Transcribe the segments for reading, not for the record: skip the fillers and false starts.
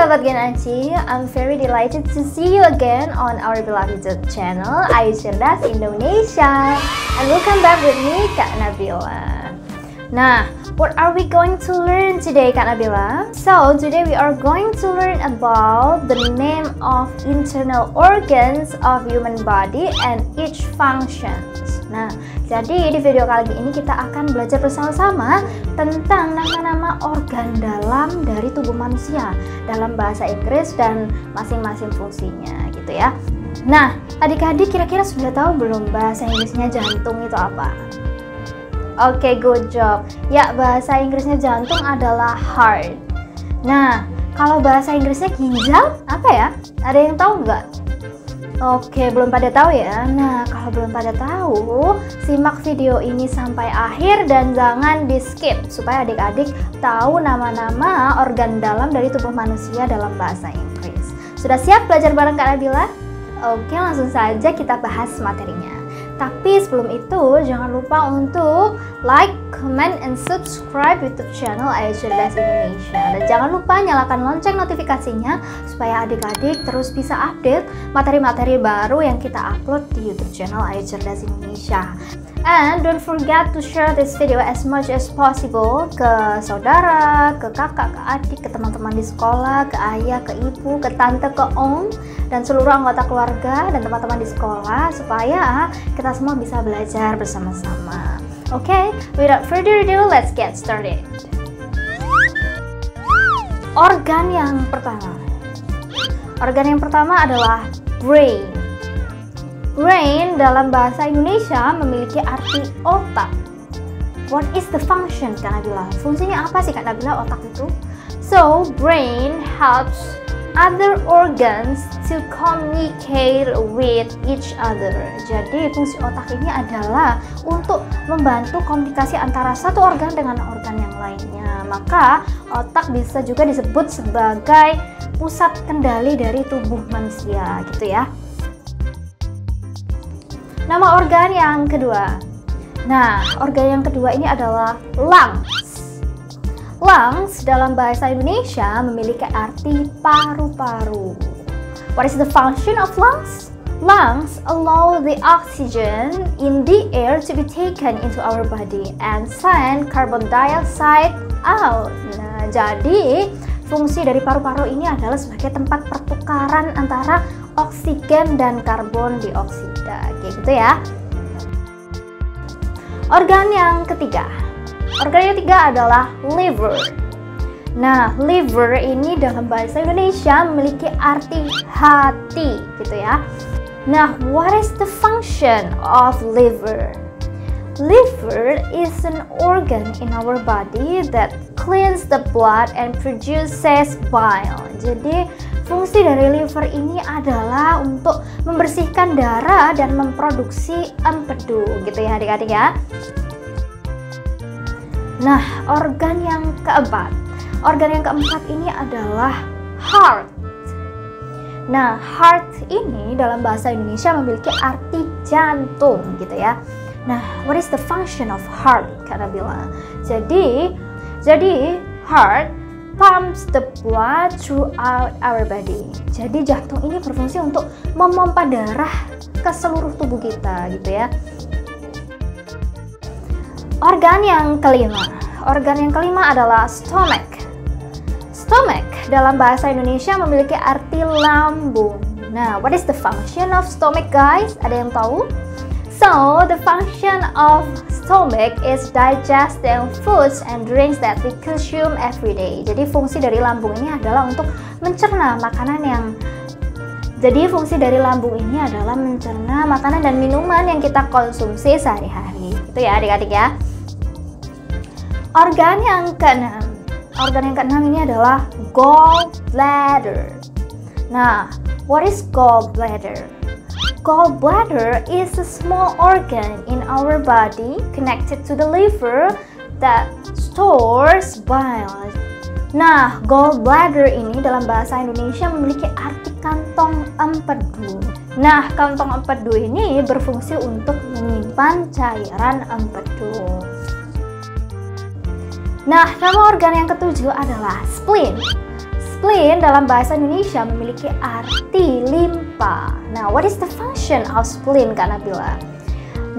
Sobat Gen Aci, I'm very delighted to see you again on our beloved channel Ayu Cerdas Indonesia. And welcome back with me, Kak Nabila. Nah, what are we going to learn today, Kak Nabila? So, today we are going to learn about the name of internal organs of human body and each functions. Nah, jadi di video kali ini kita akan belajar bersama-sama tentang nama-nama organ dalam dari tubuh manusia dalam bahasa Inggris dan masing-masing fungsinya gitu ya. Nah, adik-adik kira-kira sudah tahu belum bahasa Inggrisnya jantung itu apa? Oke, good job. Ya, bahasa Inggrisnya jantung adalah heart. Nah, kalau bahasa Inggrisnya ginjal apa ya? Ada yang tahu nggak? Oke, belum pada tahu ya. Nah, kalau belum pada tahu, simak video ini sampai akhir dan jangan di skip supaya adik-adik tahu nama-nama organ dalam dari tubuh manusia dalam bahasa Inggris. Sudah siap belajar bareng Kak Nabila? Oke, langsung saja kita bahas materinya. Tapi sebelum itu, jangan lupa untuk like, comment, and subscribe YouTube channel Ayu Cerdas Indonesia. Dan jangan lupa nyalakan lonceng notifikasinya supaya adik-adik terus bisa update materi-materi baru yang kita upload di YouTube channel Ayu Cerdas Indonesia. And don't forget to share this video as much as possible ke saudara, ke kakak, ke adik, ke teman-teman di sekolah, ke ayah, ke ibu, ke tante, ke om, dan seluruh anggota keluarga dan teman-teman di sekolah supaya kita semua bisa belajar bersama-sama. Okay, without further ado, let's get started. Organ yang pertama adalah brain. Brain dalam bahasa Indonesia memiliki arti otak. What is the function, Kak Nabila? Fungsinya apa sih, Kak Nabila, otak itu? So, brain helps other organs to communicate with each other. Jadi fungsi otak ini adalah untuk membantu komunikasi antara satu organ dengan organ yang lainnya. Maka otak bisa juga disebut sebagai pusat kendali dari tubuh manusia gitu ya. Nama organ yang kedua. Nah, organ yang kedua ini adalah lungs. Lungs dalam bahasa Indonesia memiliki arti paru-paru. What is the function of lungs? Lungs allow the oxygen in the air to be taken into our body and send carbon dioxide out. Nah, jadi fungsi dari paru-paru ini adalah sebagai tempat pertukaran antara oksigen dan karbon dioksida, kayak gitu ya. Organ yang ketiga. Organ yang ketiga adalah liver. Nah, liver ini dalam bahasa Indonesia memiliki arti hati, gitu ya. Nah, what is the function of liver? Liver is an organ in our body that cleans the blood and produces bile. Jadi, fungsi dari liver ini adalah untuk membersihkan darah dan memproduksi empedu, gitu ya adik-adik ya. Nah, organ yang keempat. Organ yang keempat ini adalah heart. Nah, heart ini dalam bahasa Indonesia memiliki arti jantung, gitu ya. Nah, what is the function of heart, Kak Nabila? Jadi heart pumps the blood throughout our body. Jadi jantung ini berfungsi untuk memompa darah ke seluruh tubuh kita, gitu ya. Organ yang kelima adalah stomach. Stomach dalam bahasa Indonesia memiliki arti lambung. Nah, what is the function of stomach, guys? Ada yang tahu? So, the function of stomach is digesting foods and drinks that we consume every day. Jadi fungsi dari lambung ini adalah untuk mencerna makanan dan minuman yang kita konsumsi sehari-hari. Itu ya adik-adik ya. Organ yang keenam ini adalah gallbladder. Nah, what is gallbladder? Gallbladder is a small organ in our body connected to the liver that stores bile. Nah, gallbladder ini dalam bahasa Indonesia memiliki arti kantong empedu. Nah, kantong empedu ini berfungsi untuk menyimpan cairan empedu. Nah, nama organ yang ketujuh adalah spleen. spleen dalam bahasa Indonesia memiliki arti limpa. Nah, what is the function of spleen, Kak Nabila?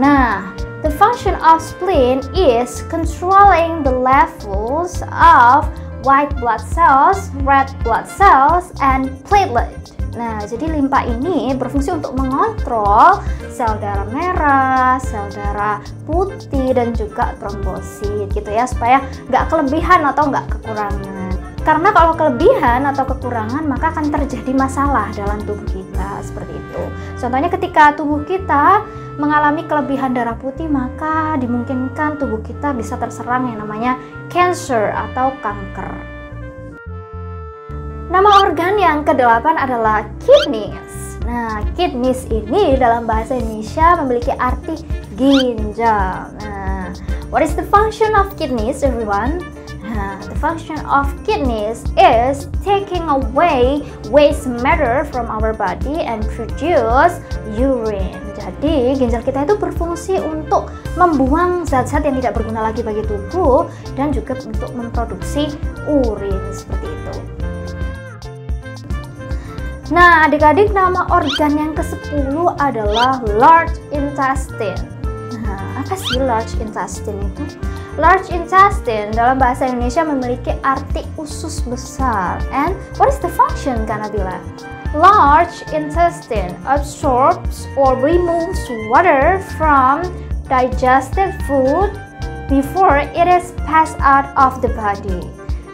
Nah, the function of spleen is controlling the levels of white blood cells, red blood cells, and platelet. Nah, jadi limpa ini berfungsi untuk mengontrol sel darah merah, sel darah putih, dan juga trombosit gitu ya, supaya nggak kelebihan atau nggak kekurangan. Karena kalau kelebihan atau kekurangan maka akan terjadi masalah dalam tubuh kita, seperti itu. Contohnya ketika tubuh kita mengalami kelebihan darah putih, maka dimungkinkan tubuh kita bisa terserang yang namanya cancer atau kanker. Nama organ yang ke-8 adalah kidneys. Nah, kidneys ini dalam bahasa Indonesia memiliki arti ginjal. Nah, what is the function of kidneys, everyone? Nah, the function of kidneys is taking away waste matter from our body and produce urine. Jadi, ginjal kita itu berfungsi untuk membuang zat-zat yang tidak berguna lagi bagi tubuh dan juga untuk memproduksi urin, seperti itu. Nah, adik-adik, nama organ yang ke-10 adalah large intestine. Nah, apa sih large intestine itu? Large intestine dalam bahasa Indonesia memiliki arti usus besar. And what is the function, Kak Nabila? Large intestine absorbs or removes water from digested food before it is passed out of the body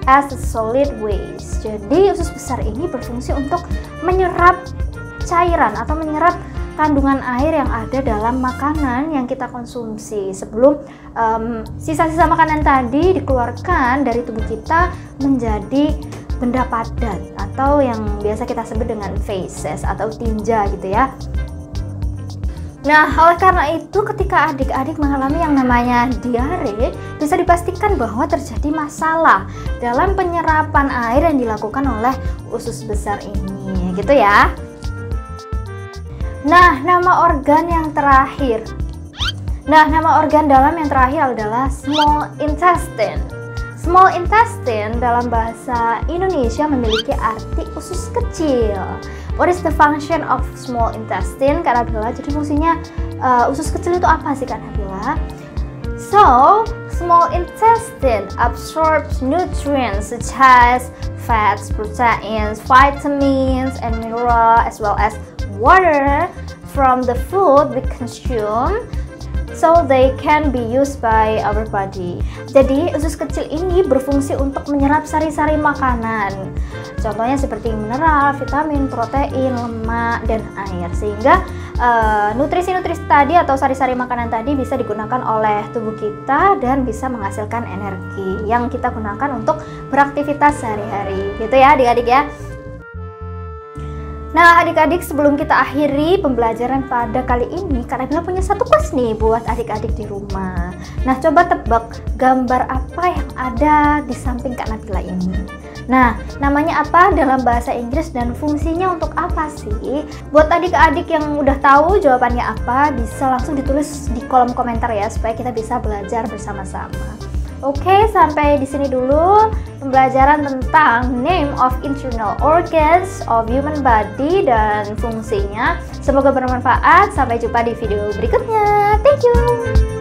as a solid waste. Jadi usus besar ini berfungsi untuk menyerap cairan atau menyerap kandungan air yang ada dalam makanan yang kita konsumsi sebelum sisa-sisa makanan tadi dikeluarkan dari tubuh kita menjadi benda padat atau yang biasa kita sebut dengan feces atau tinja gitu ya. Nah, oleh karena itu ketika adik-adik mengalami yang namanya diare, bisa dipastikan bahwa terjadi masalah dalam penyerapan air yang dilakukan oleh usus besar ini, gitu ya. Nah, nama organ yang terakhir. Nah, nama organ dalam yang terakhir adalah small intestine. Small intestine dalam bahasa Indonesia memiliki arti usus kecil. What is the function of small intestine, Kak Nabila? Jadi fungsinya usus kecil itu apa sih, Kak Nabila? So, small intestine absorbs nutrients such as fats, proteins, vitamins, and minerals, as well as water from the food we consume, so they can be used by our body. Jadi usus kecil ini berfungsi untuk menyerap sari-sari makanan, contohnya seperti mineral, vitamin, protein, lemak, dan air, sehingga nutrisi-nutrisi tadi atau sari-sari makanan tadi bisa digunakan oleh tubuh kita dan bisa menghasilkan energi yang kita gunakan untuk beraktivitas sehari-hari, gitu ya adik-adik ya. Nah, adik-adik, sebelum kita akhiri pembelajaran pada kali ini, Kak Nabila punya satu kuis nih buat adik-adik di rumah. Nah, coba tebak gambar apa yang ada di samping Kak Nabila ini. Nah, namanya apa dalam bahasa Inggris dan fungsinya untuk apa sih? Buat adik-adik yang udah tahu jawabannya apa, bisa langsung ditulis di kolom komentar ya, supaya kita bisa belajar bersama-sama. Oke, sampai di sini dulu pembelajaran tentang name of internal organs of human body dan fungsinya. Semoga bermanfaat. Sampai jumpa di video berikutnya. Thank you.